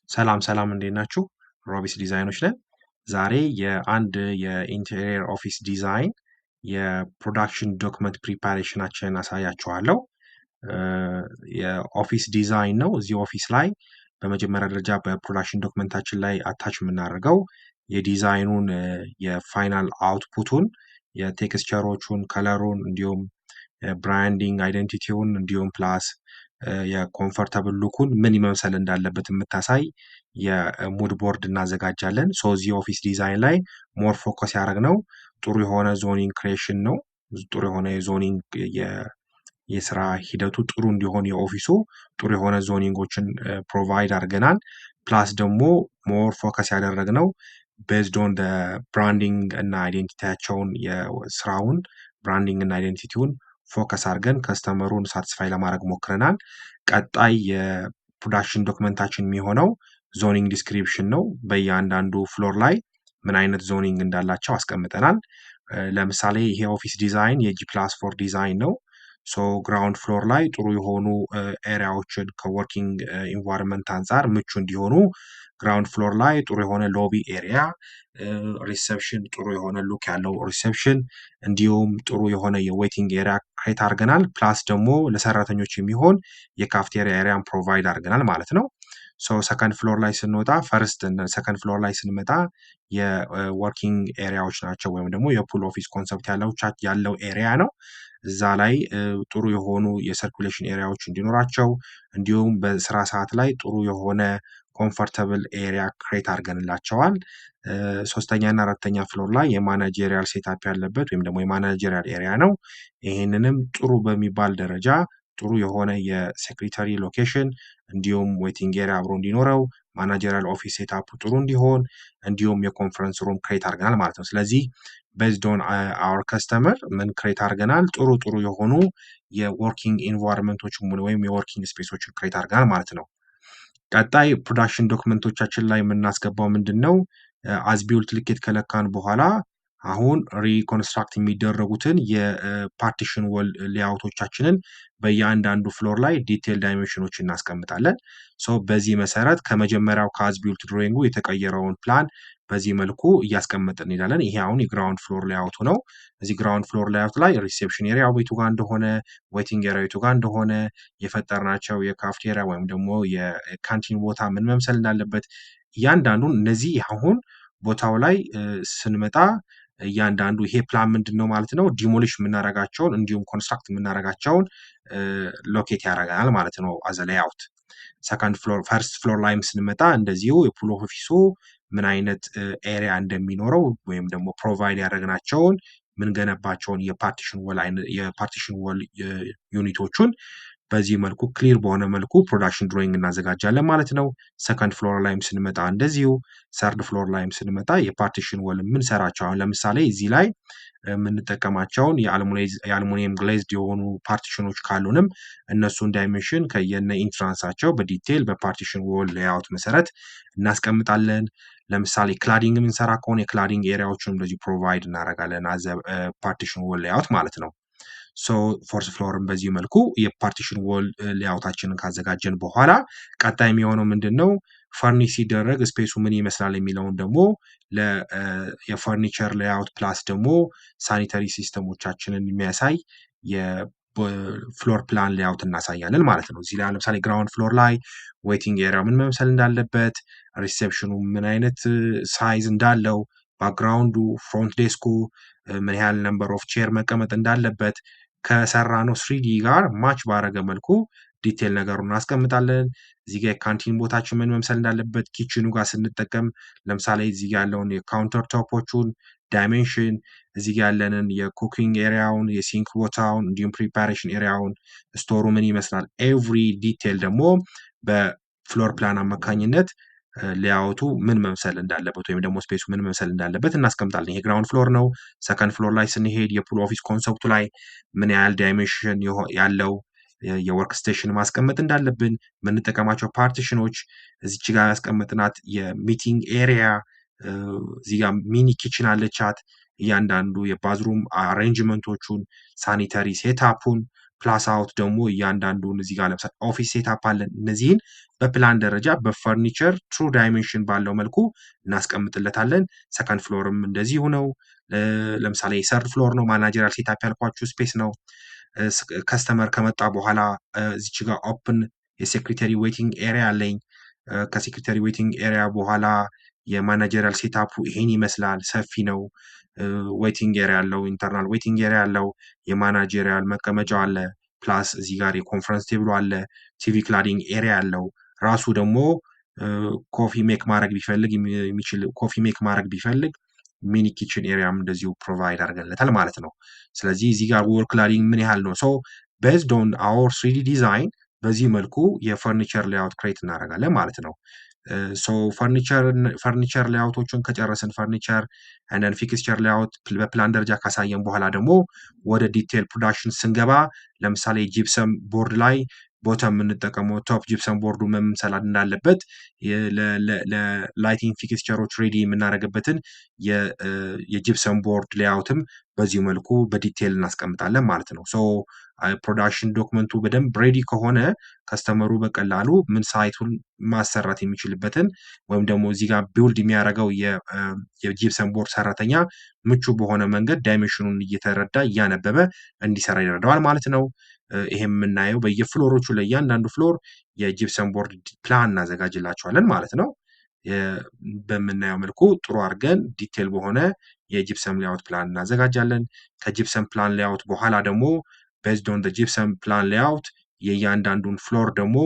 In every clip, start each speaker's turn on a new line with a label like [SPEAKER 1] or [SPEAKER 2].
[SPEAKER 1] ሰላም እንዴት ናችሁ? ሮቢስ ዲዛይኖች ነን። ዛሬ የአንድ የኢንቴሪየር ኦፊስ ዲዛይን የፕሮዳክሽን ዶክመንት ፕሪፓሬሽናችንን አሳያችኋለሁ። የኦፊስ ዲዛይን ነው። እዚህ ኦፊስ ላይ በመጀመሪያ ደረጃ በፕሮዳክሽን ዶክመንታችን ላይ አታች የምናደርገው የዲዛይኑን የፋይናል አውትፑቱን የቴክስቸሮቹን፣ ከለሩን እንዲሁም ብራንዲንግ አይደንቲቲውን እንዲሁም ፕላስ የኮምፎርታብል ሉኩን ምን መምሰል እንዳለበት የምታሳይ የሙድ ቦርድ እናዘጋጃለን። እዚህ ኦፊስ ዲዛይን ላይ ሞር ፎከስ ያደረግነው ጥሩ የሆነ ዞኒንግ ክሬሽን ነው። ጥሩ የሆነ የዞኒንግ የስራ ሂደቱ ጥሩ እንዲሆን የኦፊሱ ጥሩ የሆነ ዞኒንጎችን ፕሮቫይድ አድርገናል። ፕላስ ደግሞ ሞር ፎከስ ያደረግነው ቤዝድ ኦን ብራንዲንግ እና አይዴንቲቲያቸውን የስራውን ብራንዲንግ እና አይዴንቲቲውን ፎከስ አድርገን ከስተመሩን ሳቲስፋይ ለማድረግ ሞክረናል። ቀጣይ የፕሮዳክሽን ዶክመንታችን የሚሆነው ዞኒንግ ዲስክሪፕሽን ነው። በእያንዳንዱ ፍሎር ላይ ምን አይነት ዞኒንግ እንዳላቸው አስቀምጠናል። ለምሳሌ ይሄ ኦፊስ ዲዛይን የጂ+4 ዲዛይን ነው። ግራውንድ ፍሎር ላይ ጥሩ የሆኑ ኤሪያዎችን ከወርኪንግ ኢንቫይሮንመንት አንጻር ምቹ እንዲሆኑ ግራውንድ ፍሎር ላይ ጥሩ የሆነ ሎቢ ኤሪያ፣ ሪሴፕሽን ጥሩ የሆነ ሉክ ያለው ሪሴፕሽን እንዲሁም ጥሩ የሆነ የዌቲንግ ኤሪያ ክሬት አድርገናል። ፕላስ ደግሞ ለሰራተኞች የሚሆን የካፍቴሪያ ኤሪያን ፕሮቫይድ አድርገናል ማለት ነው። ሰከንድ ፍሎር ላይ ስንወጣ ሰከንድ ፍሎር ላይ ስንመጣ የወርኪንግ ኤሪያዎች ናቸው ወይም ደግሞ የፑል ኦፊስ ኮንሰፕት ያለው ኤሪያ ነው። እዛ ላይ ጥሩ የሆኑ የሰርኩሌሽን ኤሪያዎች እንዲኖራቸው እንዲሁም በስራ ሰዓት ላይ ጥሩ የሆነ ኮምፎርታብል ኤሪያ ክሬት አድርገንላቸዋል። ሶስተኛ እና አራተኛ ፍሎር ላይ የማናጀሪያል ሴታፕ ያለበት ወይም ደግሞ የማናጀሪያል ኤሪያ ነው። ይህንንም ጥሩ በሚባል ደረጃ ጥሩ የሆነ የሴክሬታሪ ሎኬሽን እንዲሁም ዌቲንግ ኤሪያ አብሮ እንዲኖረው ማናጀሪያል ኦፊስ ሴታፑ ጥሩ እንዲሆን እንዲሁም የኮንፈረንስ ሩም ክሬት አድርገናል ማለት ነው። ስለዚህ ቤዝድ ኦን አወር ከስተመር ምን ክሬት አድርገናል? ጥሩ የሆኑ የወርኪንግ ኢንቫይሮንመንቶችን ወይም የወርኪንግ ስፔሶችን ክሬት አድርገናል ማለት ነው። ቀጣይ ፕሮዳክሽን ዶክመንቶቻችን ላይ የምናስገባው ምንድን ነው? አዝቢውልት ልኬት ከለካን በኋላ አሁን ሪኮንስትራክት የሚደረጉትን የፓርቲሽን ወል ሌአውቶቻችንን በእያንዳንዱ ፍሎር ላይ ዲቴል ዳይሜንሽኖች እናስቀምጣለን። በዚህ መሰረት ከመጀመሪያው ከአዝቢውልት ድሮይንጉ የተቀየረውን ፕላን በዚህ መልኩ እያስቀመጥን እንሄዳለን። ይሄ አሁን የግራውንድ ፍሎር ሌአውቱ ነው። እዚህ ግራውንድ ፍሎር ሌአውት ላይ ሪሴፕሽን ኤሪያ ቤቱ ጋር እንደሆነ፣ ዌቲንግ ኤሪያ ቤቱ ጋር እንደሆነ፣ የፈጠርናቸው የካፍቴሪያ ወይም ደግሞ የካንቲን ቦታ ምን መምሰል እንዳለበት እያንዳንዱን እነዚህ አሁን ቦታው ላይ ስንመጣ እያንዳንዱ ይሄ ፕላን ምንድን ነው ማለት ነው ዲሞሊሽ የምናደርጋቸውን እንዲሁም ኮንስትራክት የምናደርጋቸውን ሎኬት ያደርገናል ማለት ነው አዘ ሌአውት። ሰከንድ ፍሎር ፈርስት ፍሎር ላይም ስንመጣ እንደዚሁ የፑል ኦፊሱ ምን አይነት ኤሪያ እንደሚኖረው ወይም ደግሞ ፕሮቫይድ ያደረግናቸውን ምንገነባቸውን የፓርቲሽን ወል ዩኒቶቹን በዚህ መልኩ ክሊር በሆነ መልኩ ፕሮዳክሽን ድሮይንግ እናዘጋጃለን ማለት ነው። ሰከንድ ፍሎር ላይም ስንመጣ እንደዚሁ፣ ሰርድ ፍሎር ላይም ስንመጣ የፓርቲሽን ወል የምንሰራቸው አሁን ለምሳሌ እዚህ ላይ የምንጠቀማቸውን የአልሙኒየም ግሌዝድ የሆኑ ፓርቲሽኖች ካሉንም እነሱን ዳይሜንሽን ከየነ ኢንትራንሳቸው በዲቴል በፓርቲሽን ወል ሌአውት መሰረት እናስቀምጣለን። ለምሳሌ ክላዲንግ የምንሰራ ከሆነ የክላዲንግ ኤሪያዎችን እንደዚህ ፕሮቫይድ እናደርጋለን አዘ ፓርቲሽን ወል ሌአውት ማለት ነው። ፎርስ ፍሎርን በዚህ መልኩ የፓርቲሽን ወል ሌአውታችንን ካዘጋጀን በኋላ ቀጣይ የሚሆነው ምንድን ነው? ፈርኒሽ ሲደረግ ስፔሱ ምን ይመስላል የሚለውን ደግሞ የፈርኒቸር ሌአውት ፕላስ ደግሞ ሳኒተሪ ሲስተሞቻችንን የሚያሳይ የፍሎር ፕላን ሌአውት እናሳያለን ማለት ነው። እዚህ ላይ ለምሳሌ ግራውንድ ፍሎር ላይ ዌቲንግ ኤሪያ ምን መምሰል እንዳለበት፣ ሪሴፕሽኑ ምን አይነት ሳይዝ እንዳለው፣ ባክግራውንዱ ፍሮንት ዴስኩ ምን ያህል ነምበር ኦፍ ቼር መቀመጥ እንዳለበት ከሰራ ነው 3ዲ ጋር ማች ባረገ መልኩ ዲቴል ነገሩን እናስቀምጣለን። እዚህ ጋር የካንቲን ቦታችን ምን መምሰል እንዳለበት ኪችኑ ጋር ስንጠቀም ለምሳሌ እዚህ ጋር ያለውን የካውንተር ቶፖቹን ዳይሜንሽን፣ እዚህ ጋር ያለንን የኩኪንግ ኤሪያውን፣ የሲንክ ቦታውን እንዲሁም ፕሪፓሬሽን ኤሪያውን፣ ስቶሩ ምን ይመስላል ኤቭሪ ዲቴል ደግሞ በፍሎር ፕላን አማካኝነት ሌአውቱ ምን መምሰል እንዳለበት ወይም ደግሞ ስፔሱ ምን መምሰል እንዳለበት እናስቀምጣለን። ይሄ ግራውንድ ፍሎር ነው። ሰከንድ ፍሎር ላይ ስንሄድ የፑል ኦፊስ ኮንሰፕቱ ላይ ምን ያህል ዳይሜንሽን ያለው የወርክ ስቴሽን ማስቀመጥ እንዳለብን፣ የምንጠቀማቸው ፓርቲሽኖች፣ እዚች ጋር ያስቀመጥናት የሚቲንግ ኤሪያ፣ እዚህ ጋር ሚኒ ኪችን አለቻት። እያንዳንዱ የባዝሩም አሬንጅመንቶቹን፣ ሳኒተሪ ሴታፑን ፕላስ አውት ደግሞ እያንዳንዱን እዚህ ጋር ለምሳሌ ኦፊስ ሴታፕ አለን። እነዚህን በፕላን ደረጃ በፈርኒቸር ትሩ ዳይሜንሽን ባለው መልኩ እናስቀምጥለታለን። ሰከንድ ፍሎርም እንደዚሁ ነው። ለምሳሌ ሰርድ ፍሎር ነው ማናጀሪያል ሴታፕ ያልኳችሁ ስፔስ ነው። ከስተመር ከመጣ በኋላ እዚች ጋር ኦፕን የሴክሬታሪ ዌቲንግ ኤሪያ አለኝ። ከሴክሬታሪ ዌቲንግ ኤሪያ በኋላ የማናጀሪያል ሴታፑ ይሄን ይመስላል። ሰፊ ነው። ዌቲንግ ኤሪያ ያለው ኢንተርናል ዌቲንግ ኤሪያ ያለው የማናጀሪያል መቀመጫው አለ። ፕላስ እዚህ ጋር የኮንፈረንስ ቴብሉ አለ። ቲቪ ክላዲንግ ኤሪያ ያለው ራሱ ደግሞ ኮፊ ሜክ ማድረግ ቢፈልግ የሚችል ኮፊ ሜክ ማድረግ ቢፈልግ ሚኒ ኪችን ኤሪያም እንደዚሁ ፕሮቫይድ አድርገንለታል ማለት ነው። ስለዚህ እዚህ ጋር ወል ክላዲንግ ምን ያህል ነው? ሶ ቤዝድ ኦን አወር 3D ዲዛይን በዚህ መልኩ የፈርኒቸር ሌአውት ክሬት እናደርጋለን ማለት ነው። ሶ ፈርኒቸር ሌአውቶችን ከጨረስን ፈርኒቸር ኤንድ ፊክስቸር ሌአውት በፕላን ደረጃ ካሳየን በኋላ ደግሞ ወደ ዲቴል ፕሮዳክሽን ስንገባ ለምሳሌ ጂፕሰም ቦርድ ላይ ቦተም የምንጠቀመው ቶፕ ጂፕሰም ቦርዱ መምሰል እንዳለበት ለላይቲንግ ፊክስቸሮች ሬዲ የምናደርግበትን የጂፕሰም ቦርድ ሌአውትም በዚሁ መልኩ በዲቴል እናስቀምጣለን ማለት ነው። ሶ ፕሮዳክሽን ዶክመንቱ በደንብ ሬዲ ከሆነ ከስተመሩ በቀላሉ ምን ሳይቱን ማሰራት የሚችልበትን ወይም ደግሞ እዚህ ጋር ቢውልድ የሚያደርገው የጂፕሰም ቦርድ ሰራተኛ ምቹ በሆነ መንገድ ዳይሜንሽኑን እየተረዳ እያነበበ እንዲሰራ ይረዳዋል ማለት ነው። ይሄም የምናየው በየፍሎሮቹ ላይ እያንዳንዱ ፍሎር የጂፕሰም ቦርድ ፕላን እናዘጋጅላቸዋለን ማለት ነው። በምናየው መልኩ ጥሩ አድርገን ዲቴል በሆነ የጂፕሰም ሌአውት ፕላን እናዘጋጃለን። ከጂፕሰም ፕላን ሌአውት በኋላ ደግሞ ቤዝድ ኦን ጂፕሰም ፕላን ሌአውት የእያንዳንዱን ፍሎር ደግሞ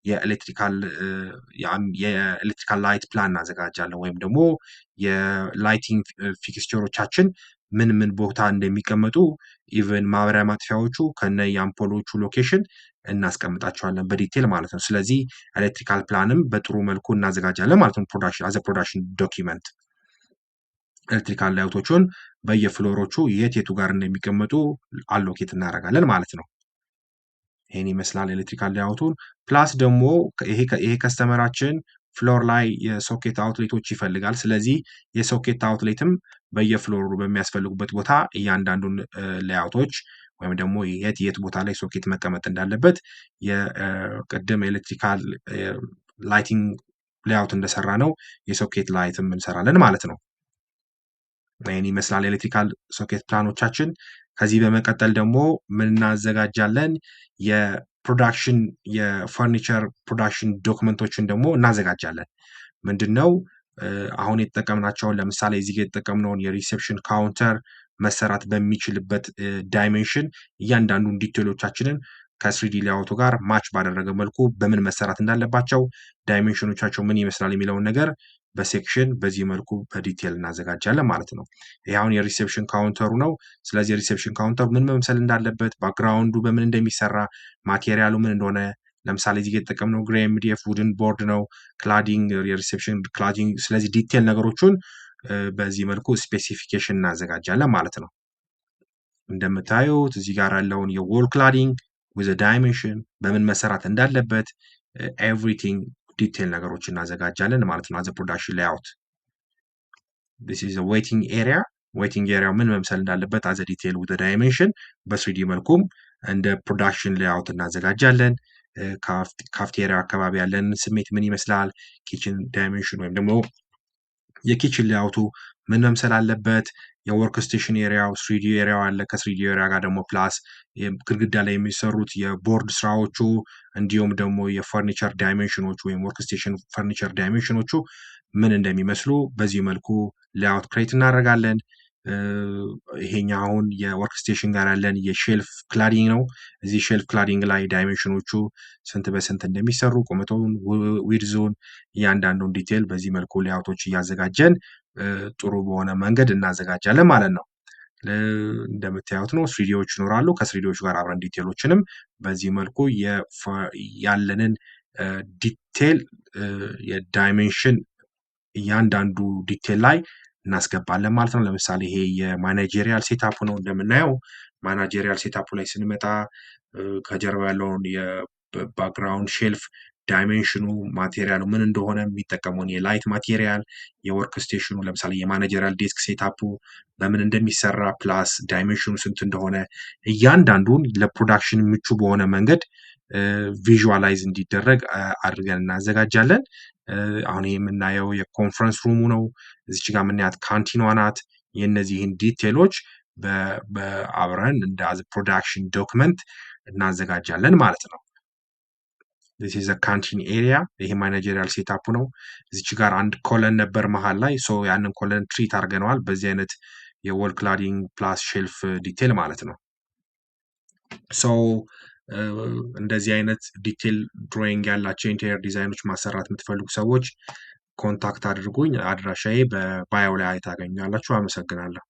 [SPEAKER 1] የኤሌክትሪካል ላይት ፕላን እናዘጋጃለን ወይም ደግሞ የላይቲንግ ፊክስቸሮቻችን ምን ምን ቦታ እንደሚቀመጡ ኢቨን ማብሪያ ማጥፊያዎቹ ከነ የአምፖሎቹ ሎኬሽን እናስቀምጣቸዋለን በዲቴል ማለት ነው። ስለዚህ ኤሌክትሪካል ፕላንም በጥሩ መልኩ እናዘጋጃለን ማለት ነው። ፕሮዳክሽን ዶኪመንት ኤሌክትሪካል ላይቶቹን በየፍሎሮቹ የቱ ጋር እንደሚቀመጡ አሎኬት እናደርጋለን ማለት ነው። ይሄን ይመስላል ኤሌክትሪካል ላይቱን። ፕላስ ደግሞ ይሄ ከስተመራችን ፍሎር ላይ የሶኬት አውትሌቶች ይፈልጋል። ስለዚህ የሶኬት አውትሌትም በየፍሎሩ በሚያስፈልጉበት ቦታ እያንዳንዱን ሌአውቶች ወይም ደግሞ የት ቦታ ላይ ሶኬት መቀመጥ እንዳለበት የቅድም ኤሌክትሪካል ላይቲንግ ሌአውት እንደሰራ ነው የሶኬት ላይትም እንሰራለን ማለት ነው። ይህን ይመስላል ኤሌክትሪካል ሶኬት ፕላኖቻችን። ከዚህ በመቀጠል ደግሞ ምን እናዘጋጃለን? የፕሮዳክሽን የፈርኒቸር ፕሮዳክሽን ዶክመንቶችን ደግሞ እናዘጋጃለን። ምንድነው አሁን የተጠቀምናቸውን ለምሳሌ እዚህ ጋር የተጠቀምነውን የሪሴፕሽን ካውንተር መሰራት በሚችልበት ዳይሜንሽን እያንዳንዱን ዲቴሎቻችንን ከስሪዲ ሌአውቱ ጋር ማች ባደረገ መልኩ በምን መሰራት እንዳለባቸው ዳይሜንሽኖቻቸው ምን ይመስላል የሚለውን ነገር በሴክሽን በዚህ መልኩ በዲቴል እናዘጋጃለን ማለት ነው። ይሄ አሁን የሪሴፕሽን ካውንተሩ ነው። ስለዚህ የሪሴፕሽን ካውንተሩ ምን መምሰል እንዳለበት፣ ባክግራውንዱ በምን እንደሚሰራ፣ ማቴሪያሉ ምን እንደሆነ ለምሳሌ እዚህ የተጠቀምነው ግሬ ኤምዲኤፍ ውድን ቦርድ ነው። ክላዲንግ የሪሴፕሽን ክላዲንግ፣ ስለዚህ ዲቴል ነገሮችን በዚህ መልኩ ስፔሲፊኬሽን እናዘጋጃለን ማለት ነው። እንደምታዩት እዚህ ጋር ያለውን የዎል ክላዲንግ ዊዝ ዳይሜንሽን በምን መሰራት እንዳለበት ኤቭሪቲንግ ዲቴል ነገሮች እናዘጋጃለን ማለት ነው። አዘ ፕሮዳክሽን ሌአውት this is a waiting area ምን መምሰል እንዳለበት አዘ ዲቴል ዊዝ ዳይሜንሽን በስሪዲ መልኩም እንደ ፕሮዳክሽን ሌአውት እናዘጋጃለን። ካፍቴሪያ አካባቢ ያለን ስሜት ምን ይመስላል፣ ኪችን ዳይሜንሽን ወይም ደግሞ የኪችን ሌአውቱ ምን መምሰል አለበት፣ የወርክ ስቴሽን ኤሪያው ስሪዲ ኤሪያው አለ። ከስሪዲ ኤሪያ ጋር ደግሞ ፕላስ ግድግዳ ላይ የሚሰሩት የቦርድ ስራዎቹ እንዲሁም ደግሞ የፈርኒቸር ዳይሜንሽኖቹ ወይም ወርክ ስቴሽን ፈርኒቸር ዳይሜንሽኖቹ ምን እንደሚመስሉ በዚህ መልኩ ሌአውት ክሬት እናደርጋለን። ይሄኛ አሁን የወርክ ስቴሽን ጋር ያለን የሼልፍ ክላዲንግ ነው። እዚህ ሼልፍ ክላዲንግ ላይ ዳይሜንሽኖቹ ስንት በስንት እንደሚሰሩ ቁመቱን፣ ዊድዙን እያንዳንዱን ዲቴል በዚህ መልኩ ሌአውቶች እያዘጋጀን ጥሩ በሆነ መንገድ እናዘጋጃለን ማለት ነው። እንደምታዩት ነው ስሪዲዎች ይኖራሉ። ከስሪዲዎች ጋር አብረን ዲቴሎችንም በዚህ መልኩ ያለንን ዲቴል የዳይሜንሽን እያንዳንዱ ዲቴል ላይ እናስገባለን ማለት ነው። ለምሳሌ ይሄ የማናጀሪያል ሴታፕ ነው። እንደምናየው ማናጀሪያል ሴታፑ ላይ ስንመጣ ከጀርባ ያለውን የባክግራውንድ ሼልፍ ዳይሜንሽኑ ማቴሪያሉ ምን እንደሆነ የሚጠቀመውን የላይት ማቴሪያል የወርክ ስቴሽኑ ለምሳሌ የማኔጀሪያል ዴስክ ሴታፑ በምን እንደሚሰራ ፕላስ ዳይሜንሽኑ ስንት እንደሆነ እያንዳንዱን ለፕሮዳክሽን ምቹ በሆነ መንገድ ቪዥዋላይዝ እንዲደረግ አድርገን እናዘጋጃለን። አሁን የምናየው የኮንፈረንስ ሩሙ ነው። እዚች ጋር የምናያት ካንቲኗ ናት። የእነዚህን ዲቴሎች በአብረን እንደ ፕሮዳክሽን ዶክመንት እናዘጋጃለን ማለት ነው። this is a canteen area ይሄ ማኔጀሪያል ሴታፑ ነው። እዚች ጋር አንድ ኮለን ነበር መሃል ላይ ያንን ኮለን ትሪት አድርገነዋል በዚህ አይነት የወል ክላዲንግ ፕላስ ሼልፍ ዲቴል ማለት ነው። እንደዚህ አይነት ዲቴል ድሮይንግ ያላቸው ኢንቴሪየር ዲዛይኖች ማሰራት የምትፈልጉ ሰዎች ኮንታክት አድርጉኝ። አድራሻዬ በባዮ ላይ ታገኛላችሁ። አመሰግናለሁ።